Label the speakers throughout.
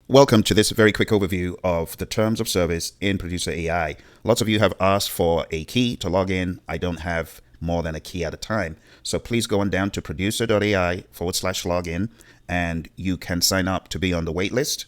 Speaker 1: Welcome to this very quick overview of the terms of service in Producer AI. Lots of you have asked for a key to log in. I don't have more than a key at a time. So please go on down to producer.ai/login and you can sign up to be on the wait list.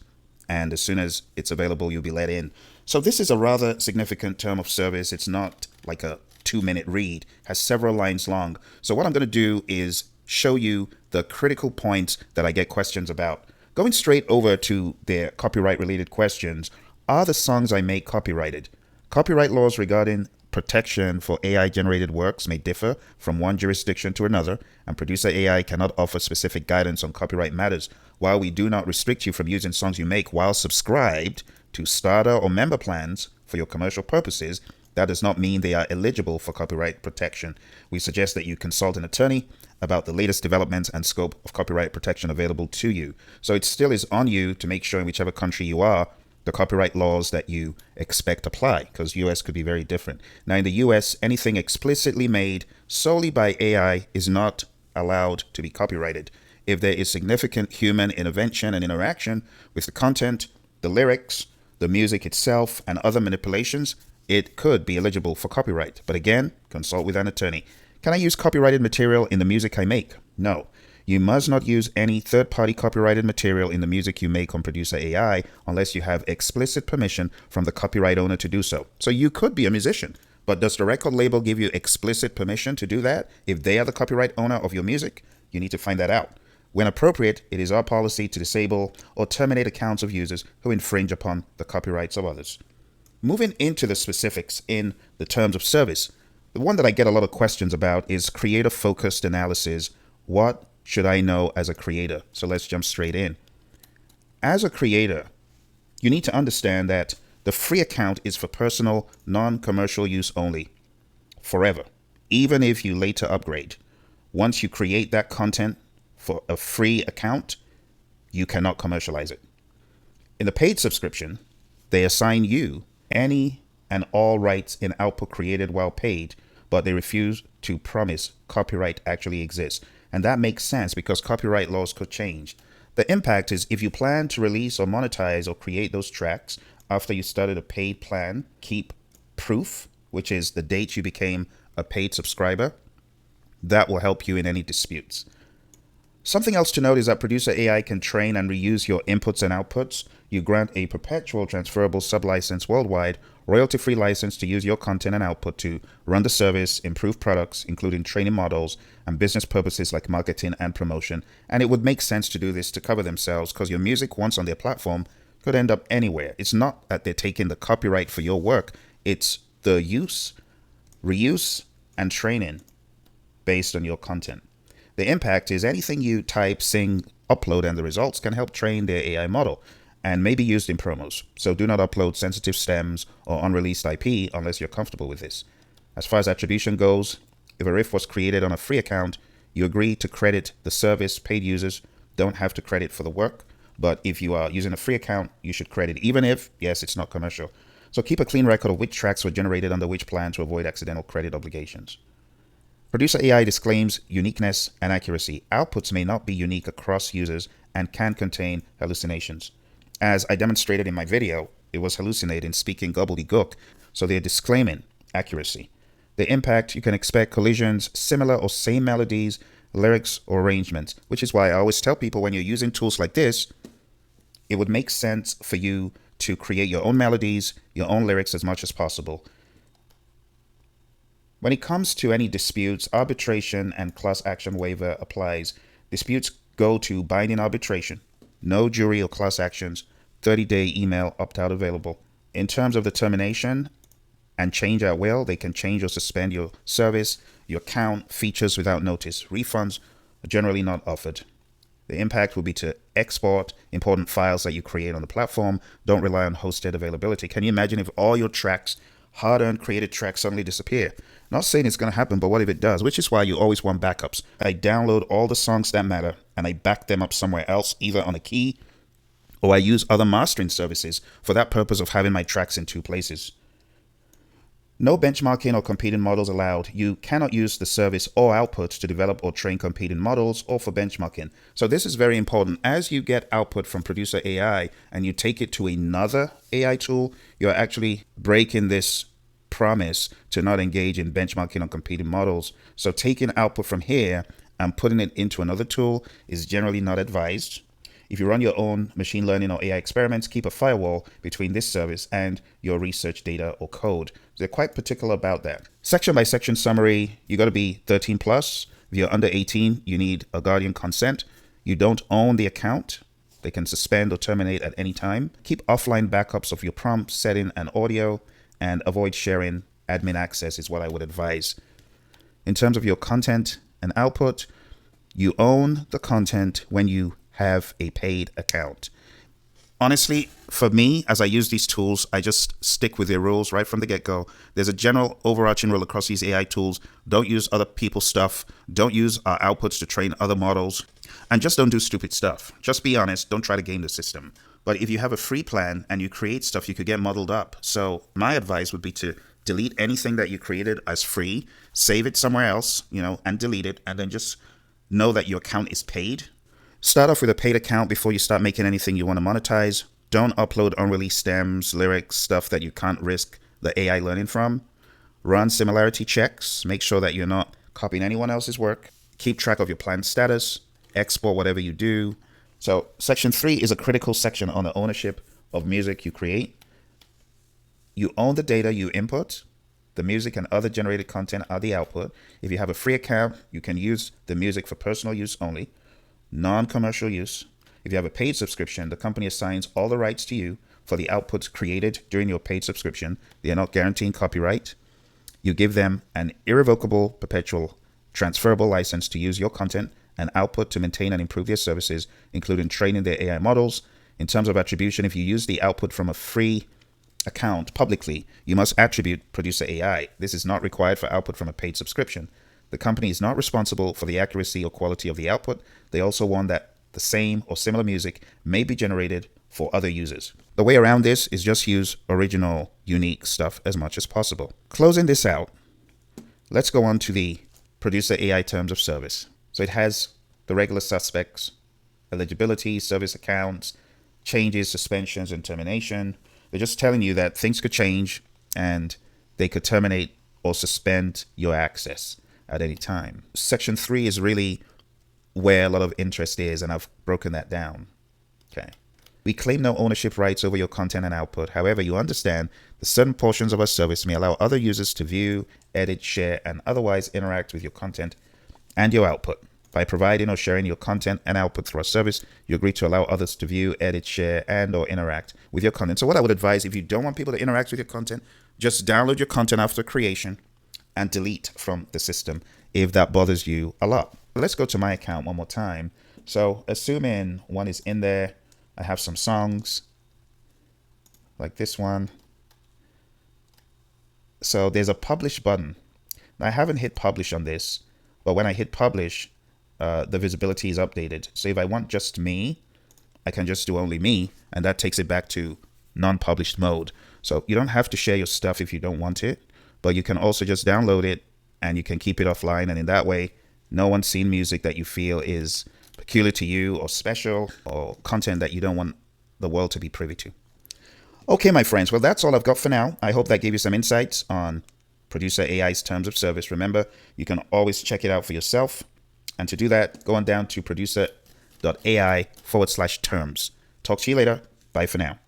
Speaker 1: And as soon as it's available, you'll be let in. So this is a rather significant term of service. It's not like a 2-minute read, it has several lines long. So what I'm going to do is show you the critical points that I get questions about. Going straight over to their copyright related questions, are the songs I make copyrighted? Copyright laws regarding protection for AI generated works may differ from one jurisdiction to another, and Producer AI cannot offer specific guidance on copyright matters. While we do not restrict you from using songs you make while subscribed to starter or member plans for your commercial purposes, that does not mean they are eligible for copyright protection. We suggest that you consult an attorney about the latest developments and scope of copyright protection available to you. So it still is on you to make sure in whichever country you are, the copyright laws that you expect apply, because US could be very different. Now in the US, anything explicitly made solely by AI is not allowed to be copyrighted. If there is significant human intervention and interaction with the content, the lyrics, the music itself, and other manipulations, it could be eligible for copyright. But again, consult with an attorney. Can I use copyrighted material in the music I make? No. You must not use any third-party copyrighted material in the music you make on Producer AI unless you have explicit permission from the copyright owner to do so. So you could be a musician, but does the record label give you explicit permission to do that? If they are the copyright owner of your music, you need to find that out. When appropriate, it is our policy to disable or terminate accounts of users who infringe upon the copyrights of others. Moving into the specifics in the terms of service, the one that I get a lot of questions about is creator-focused analysis. What should I know as a creator? So let's jump straight in. As a creator, you need to understand that the free account is for personal, non-commercial use only, forever, even if you later upgrade. Once you create that content for a free account, you cannot commercialize it. In the paid subscription, they assign you any and all rights in output created while paid, but they refuse to promise copyright actually exists. And that makes sense because copyright laws could change. The impact is if you plan to release or monetize or create those tracks after you started a paid plan, keep proof, which is the date you became a paid subscriber. That will help you in any disputes. Something else to note is that Producer AI can train and reuse your inputs and outputs. You grant a perpetual transferable sublicense worldwide, royalty-free license to use your content and output to run the service, improve products, including training models, and business purposes like marketing and promotion. And it would make sense to do this to cover themselves because your music, once on their platform, could end up anywhere. It's not that they're taking the copyright for your work. It's the use, reuse, and training based on your content. The impact is anything you type, sing, upload, and the results can help train their AI model and may be used in promos. So do not upload sensitive stems or unreleased IP unless you're comfortable with this. As far as attribution goes, if a riff was created on a free account, you agree to credit the service. Paid users don't have to credit for the work, but if you are using a free account, you should credit even if, yes, it's not commercial. So keep a clean record of which tracks were generated under which plan to avoid accidental credit obligations. Producer AI disclaims uniqueness and accuracy. Outputs may not be unique across users and can contain hallucinations. As I demonstrated in my video, it was hallucinating, speaking gobbledygook, so they're disclaiming accuracy. The impact, you can expect collisions, similar or same melodies, lyrics, or arrangements, which is why I always tell people when you're using tools like this, it would make sense for you to create your own melodies, your own lyrics as much as possible. When it comes to any disputes, arbitration and class action waiver applies. Disputes go to binding arbitration. No jury or class actions. 30-day email opt-out available. In terms of the termination and change at will, they can change or suspend your service, your account, features without notice. Refunds are generally not offered. The impact will be to export important files that you create on the platform. Don't rely on hosted availability. Can you imagine if all your tracks, hard-earned created tracks, suddenly disappear? Not saying it's going to happen, but what if it does? Which is why you always want backups. I download all the songs that matter and I back them up somewhere else, either on a key or I use other mastering services for that purpose of having my tracks in two places. No benchmarking or competing models allowed. You cannot use the service or output to develop or train competing models or for benchmarking. So this is very important. As you get output from Producer AI and you take it to another AI tool, you're actually breaking this promise to not engage in benchmarking or competing models. So taking output from here and putting it into another tool is generally not advised. If you run your own machine learning or AI experiments, keep a firewall between this service and your research data or code. They're quite particular about that. Section by section summary, you got to be 13 plus. If you're under 18, you need a guardian consent. You don't own the account. They can suspend or terminate at any time. Keep offline backups of your prompt, setting, and audio, and avoid sharing admin access is what I would advise. In terms of your content and output, you own the content when you have a paid account. Honestly, for me, as I use these tools, I just stick with their rules right from the get-go. There's a general overarching rule across these AI tools. Don't use other people's stuff. Don't use our outputs to train other models. And just don't do stupid stuff. Just be honest. Don't try to game the system. But if you have a free plan and you create stuff, you could get modeled up. So my advice would be to delete anything that you created as free, save it somewhere else, and delete it, and then just know that your account is paid. Start off with a paid account before you start making anything you want to monetize. Don't upload unreleased stems, lyrics, stuff that you can't risk the AI learning from. Run similarity checks. Make sure that you're not copying anyone else's work. Keep track of your plan status. Export whatever you do. So section 3 is a critical section on the ownership of music you create. You own the data you input. The music and other generated content are the output. If you have a free account, you can use the music for personal use only. Non-commercial use. If you have a paid subscription, the company assigns all the rights to you for the outputs created during your paid subscription. They are not guaranteeing copyright. You give them an irrevocable, perpetual, transferable license to use your content and output to maintain and improve their services, including training their AI models. In terms of attribution, if you use the output from a free account publicly, you must attribute Producer AI. This is not required for output from a paid subscription. The company is not responsible for the accuracy or quality of the output. They also warn that the same or similar music may be generated for other users. The way around this is just use original, unique stuff as much as possible. Closing this out, let's go on to the Producer AI terms of service. So it has the regular suspects, eligibility, service accounts, changes, suspensions, and termination. They're just telling you that things could change and they could terminate or suspend your access at any time. Section 3 is really where a lot of interest is, and I've broken that down. Okay. We claim no ownership rights over your content and output. However, you understand that certain portions of our service may allow other users to view, edit, share, and otherwise interact with your content and your output. By providing or sharing your content and output through our service, you agree to allow others to view, edit, share, and or interact with your content. So what I would advise, if you don't want people to interact with your content, just download your content after creation and delete from the system if that bothers you a lot. Let's go to my account one more time. So assuming one is in there, I have some songs like this one. So there's a publish button. Now, I haven't hit publish on this, but when I hit publish, the visibility is updated. So if I want just me, I can just do only me, and that takes it back to non-published mode. So you don't have to share your stuff if you don't want it, but you can also just download it and you can keep it offline. And in that way, no one's seen music that you feel is peculiar to you or special or content that you don't want the world to be privy to. Okay, my friends, well, that's all I've got for now. I hope that gave you some insights on Producer AI's terms of service. Remember, you can always check it out for yourself. And to do that, go on down to producer.ai/terms. Talk to you later. Bye for now.